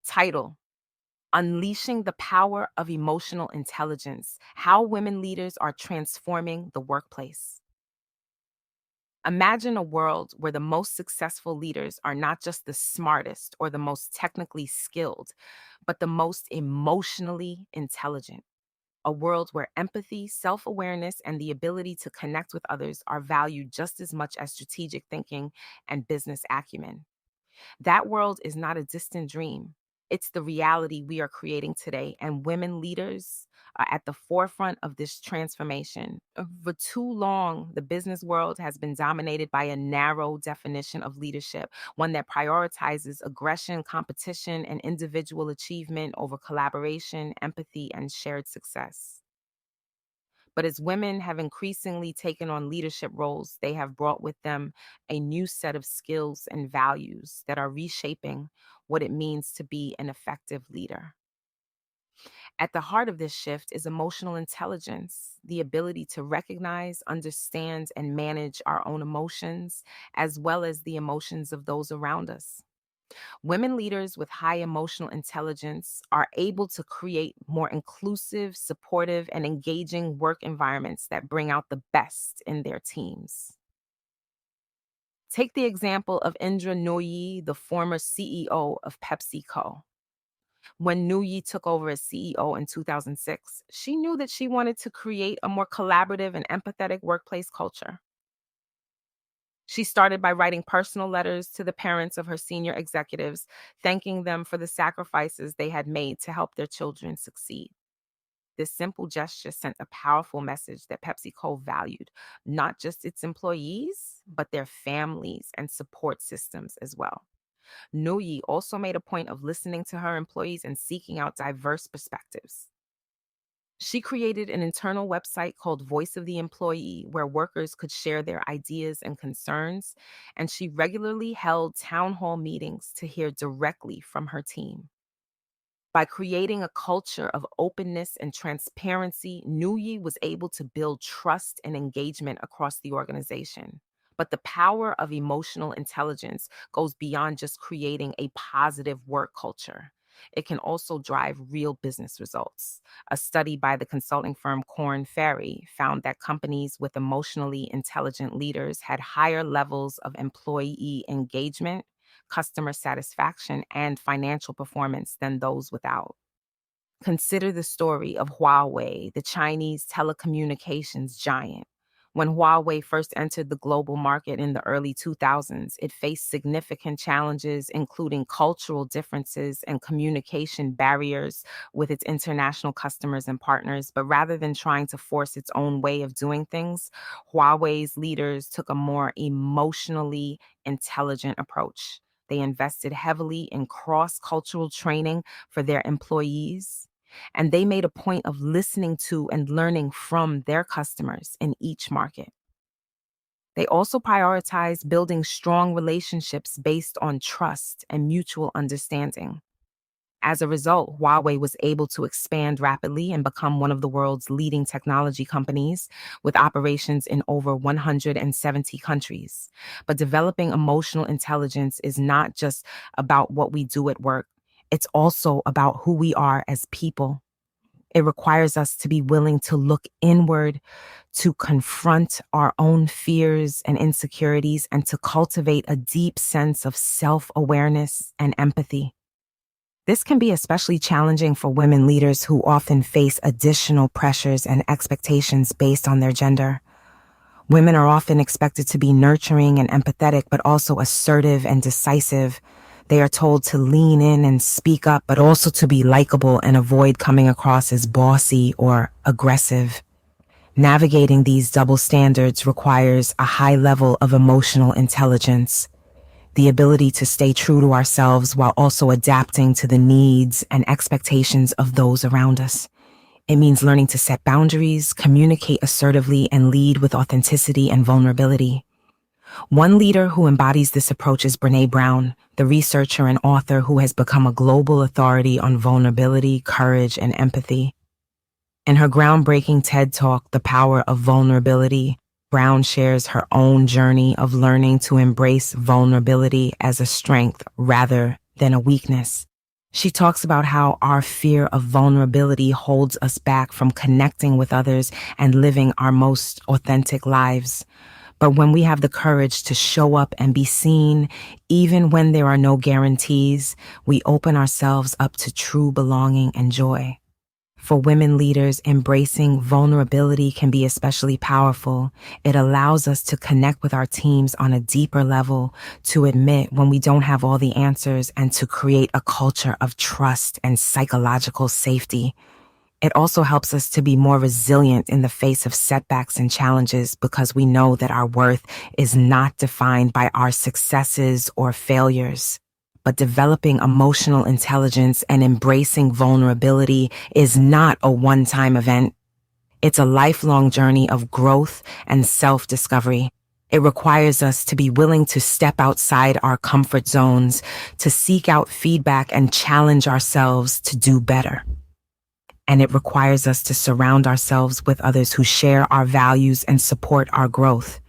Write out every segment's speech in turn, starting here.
Title: Unleashing the Power of Emotional Intelligence: How Women Leaders Are Transforming the Workplace. Imagine a world where the most successful leaders are not just the smartest or the most technically skilled, but the most emotionally intelligent. A world where empathy, self awareness, and the ability to connect with others are valued just as much as strategic thinking and business acumen. That world is not a distant dream. It's the reality we are creating today, and women leaders are at the forefront of this transformation. For too long, the business world has been dominated by a narrow definition of leadership, one that prioritizes aggression, competition, and individual achievement over collaboration, empathy, and shared success. But as women have increasingly taken on leadership roles, they have brought with them a new set of skills and values that are reshaping what it means to be an effective leader. At the heart of this shift is emotional intelligence, the ability to recognize, understand, and manage our own emotions, as well as the emotions of those around us. Women leaders with high emotional intelligence are able to create more inclusive, supportive, and engaging work environments that bring out the best in their teams. Take the example of Indra Nooyi, the former CEO of PepsiCo. When Nooyi took over as CEO in 2006, she knew that she wanted to create a more collaborative and empathetic workplace culture. She started by writing personal letters to the parents of her senior executives, thanking them for the sacrifices they had made to help their children succeed. This simple gesture sent a powerful message that PepsiCo valued not just its employees, but their families and support systems as well. Nooyi also made a point of listening to her employees and seeking out diverse perspectives. She created an internal website called Voice of the Employee, where workers could share their ideas and concerns, and she regularly held town hall meetings to hear directly from her team. By creating a culture of openness and transparency, Nooyi was able to build trust and engagement across the organization. But the power of emotional intelligence goes beyond just creating a positive work culture. It can also drive real business results. A study by the consulting firm Korn Ferry found that companies with emotionally intelligent leaders had higher levels of employee engagement, customer satisfaction, and financial performance than those without. Consider the story of Huawei, the Chinese telecommunications giant. When Huawei first entered the global market in the early 2000s, it faced significant challenges, including cultural differences and communication barriers with its international customers and partners. But rather than trying to force its own way of doing things, Huawei's leaders took a more emotionally intelligent approach. They invested heavily in cross-cultural training for their employees, and they made a point of listening to and learning from their customers in each market. They also prioritized building strong relationships based on trust and mutual understanding. As a result, Huawei was able to expand rapidly and become one of the world's leading technology companies, with operations in over 170 countries. But developing emotional intelligence is not just about what we do at work, it's also about who we are as people. It requires us to be willing to look inward, to confront our own fears and insecurities, and to cultivate a deep sense of self-awareness and empathy. This can be especially challenging for women leaders who often face additional pressures and expectations based on their gender. Women are often expected to be nurturing and empathetic, but also assertive and decisive. They are told to lean in and speak up, but also to be likable and avoid coming across as bossy or aggressive. Navigating these double standards requires a high level of emotional intelligence, the ability to stay true to ourselves while also adapting to the needs and expectations of those around us. It means learning to set boundaries, communicate assertively, and lead with authenticity and vulnerability. One leader who embodies this approach is Brené Brown, the researcher and author who has become a global authority on vulnerability, courage, and empathy. In her groundbreaking TED Talk, The Power of Vulnerability, Brown shares her own journey of learning to embrace vulnerability as a strength rather than a weakness. She talks about how our fear of vulnerability holds us back from connecting with others and living our most authentic lives. But when we have the courage to show up and be seen, even when there are no guarantees, we open ourselves up to true belonging and joy. For women leaders, embracing vulnerability can be especially powerful. It allows us to connect with our teams on a deeper level, to admit when we don't have all the answers, and to create a culture of trust and psychological safety. It also helps us to be more resilient in the face of setbacks and challenges because we know that our worth is not defined by our successes or failures. But developing emotional intelligence and embracing vulnerability is not a one-time event. It's a lifelong journey of growth and self-discovery. It requires us to be willing to step outside our comfort zones, to seek out feedback and challenge ourselves to do better. And it requires us to surround ourselves with others who share our values and support our growth.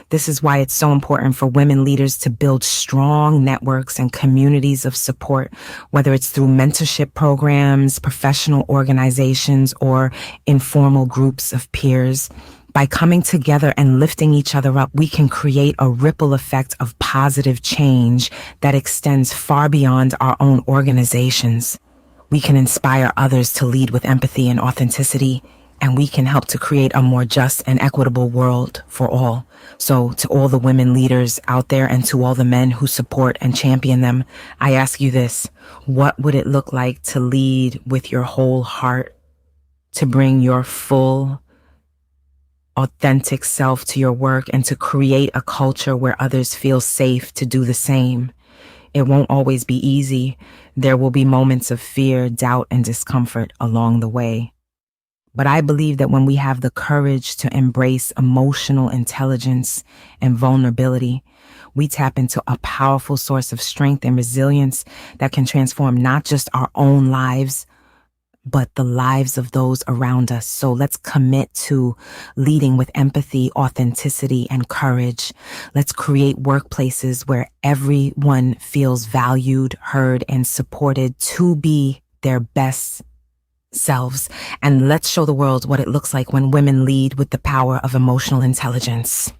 This is why it's so important for women leaders to build strong networks and communities of support, whether it's through mentorship programs, professional organizations, or informal groups of peers. By coming together and lifting each other up, we can create a ripple effect of positive change that extends far beyond our own organizations. We can inspire others to lead with empathy and authenticity, and we can help to create a more just and equitable world for all. So to all the women leaders out there and to all the men who support and champion them, I ask you this: what would it look like to lead with your whole heart, to bring your full, authentic self to your work, and to create a culture where others feel safe to do the same? It won't always be easy. There will be moments of fear, doubt, and discomfort along the way. But I believe that when we have the courage to embrace emotional intelligence and vulnerability, we tap into a powerful source of strength and resilience that can transform not just our own lives, but the lives of those around us. So let's commit to leading with empathy, authenticity, and courage. Let's create workplaces where everyone feels valued, heard, and supported to be their best selves. And let's show the world what it looks like when women lead with the power of emotional intelligence.